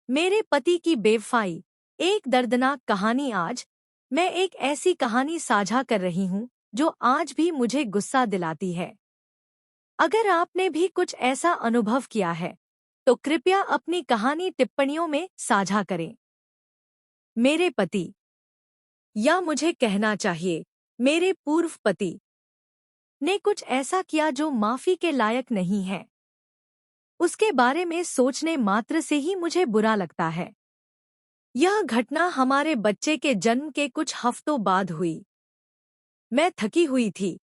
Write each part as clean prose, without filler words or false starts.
मेरे पति की बेवफाई, एक दर्दनाक कहानी। आज मैं एक ऐसी कहानी साझा कर रही हूँ जो आज भी मुझे गुस्सा दिलाती है। अगर आपने भी कुछ ऐसा अनुभव किया है तो कृपया अपनी कहानी टिप्पणियों में साझा करें। मेरे पति, या मुझे कहना चाहिए मेरे पूर्व पति, ने कुछ ऐसा किया जो माफी के लायक नहीं है। उसके बारे में सोचने मात्र से ही मुझे बुरा लगता है। यह घटना हमारे बच्चे के जन्म के कुछ हफ्तों बाद हुई। मैं थकी हुई थी,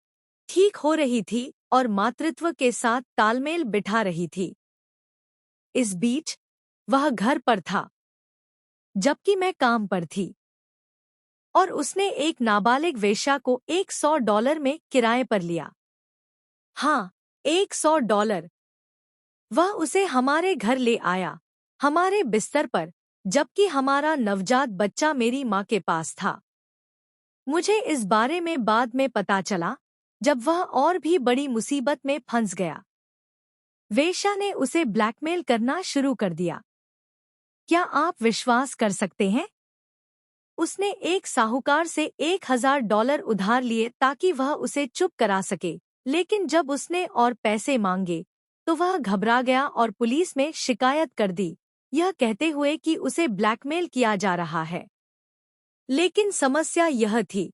ठीक हो रही थी और मातृत्व के साथ तालमेल बिठा रही थी। इस बीच वह घर पर था, जबकि मैं काम पर थी, और उसने एक नाबालिग वेश्या को $100 में किराए पर लिया। हाँ, $100। वह उसे हमारे घर ले आया, हमारे बिस्तर पर, जबकि हमारा नवजात बच्चा मेरी माँ के पास था। मुझे इस बारे में बाद में पता चला, जब वह और भी बड़ी मुसीबत में फंस गया। वेश्या ने उसे ब्लैकमेल करना शुरू कर दिया। क्या आप विश्वास कर सकते हैं? उसने एक साहूकार से $1000 उधार लिए ताकि वह उसे चुप करा सके, लेकिन जब उसने और पैसे मांगे तो वह घबरा गया और पुलिस में शिकायत कर दी, यह कहते हुए कि उसे ब्लैकमेल किया जा रहा है। लेकिन समस्या यह थी,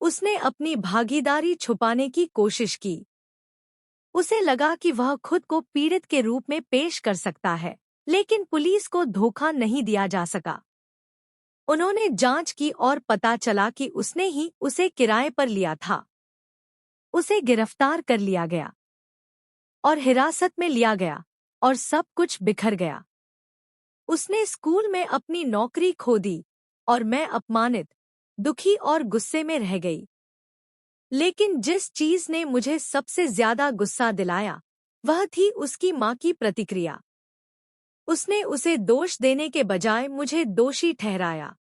उसने अपनी भागीदारी छुपाने की कोशिश की। उसे लगा कि वह खुद को पीड़ित के रूप में पेश कर सकता है, लेकिन पुलिस को धोखा नहीं दिया जा सका। उन्होंने जांच की और पता चला कि उसने ही उसे किराए पर लिया था। उसे गिरफ्तार कर लिया गया और हिरासत में लिया गया, और सब कुछ बिखर गया। उसने स्कूल में अपनी नौकरी खो दी और मैं अपमानित, दुखी और गुस्से में रह गई। लेकिन जिस चीज ने मुझे सबसे ज्यादा गुस्सा दिलाया, वह थी उसकी माँ की प्रतिक्रिया। उसने उसे दोष देने के बजाय मुझे दोषी ठहराया।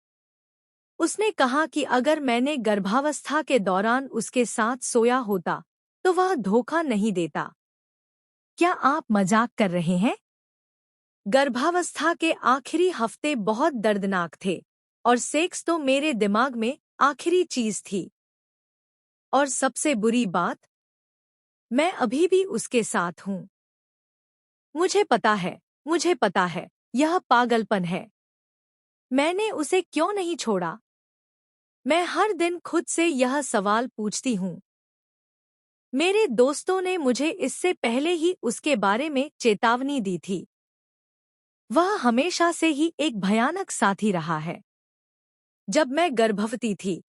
उसने कहा कि अगर मैंने गर्भावस्था के दौरान उसके साथ सोया होता तो वह धोखा नहीं देता। क्या आप मजाक कर रहे हैं? गर्भावस्था के आखिरी हफ्ते बहुत दर्दनाक थे, और सेक्स तो मेरे दिमाग में आखिरी चीज थी। और सबसे बुरी बात, मैं अभी भी उसके साथ हूँ। मुझे पता है, यह पागलपन है। मैंने उसे क्यों नहीं छोड़ा? मैं हर दिन खुद से यह सवाल पूछती हूँ। मेरे दोस्तों ने मुझे इससे पहले ही उसके बारे में चेतावनी दी थी। वह हमेशा से ही एक भयानक साथी रहा है। जब मैं गर्भवती थी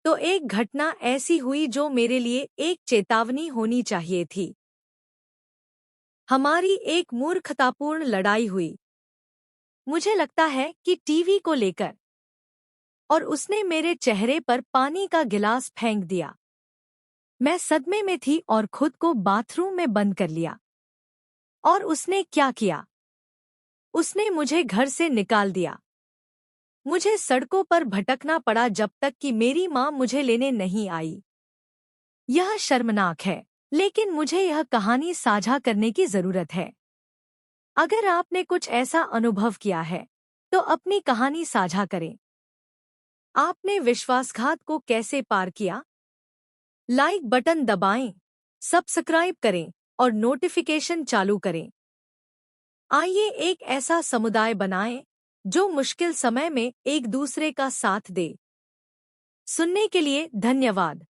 तो एक घटना ऐसी हुई जो मेरे लिए एक चेतावनी होनी चाहिए थी। हमारी एक मूर्खतापूर्ण लड़ाई हुई, मुझे लगता है कि टीवी को लेकर, और उसने मेरे चेहरे पर पानी का गिलास फेंक दिया। मैं सदमे में थी और खुद को बाथरूम में बंद कर लिया। और उसने क्या किया? उसने मुझे घर से निकाल दिया। मुझे सड़कों पर भटकना पड़ा जब तक कि मेरी माँ मुझे लेने नहीं आई। यह शर्मनाक है, लेकिन मुझे यह कहानी साझा करने की जरूरत है। अगर आपने कुछ ऐसा अनुभव किया है तो अपनी कहानी साझा करें। आपने विश्वासघात को कैसे पार किया? लाइक बटन दबाएं, सब्सक्राइब करें और नोटिफिकेशन चालू करें। आइए एक ऐसा समुदाय बनाएं जो मुश्किल समय में एक दूसरे का साथ दे। सुनने के लिए धन्यवाद।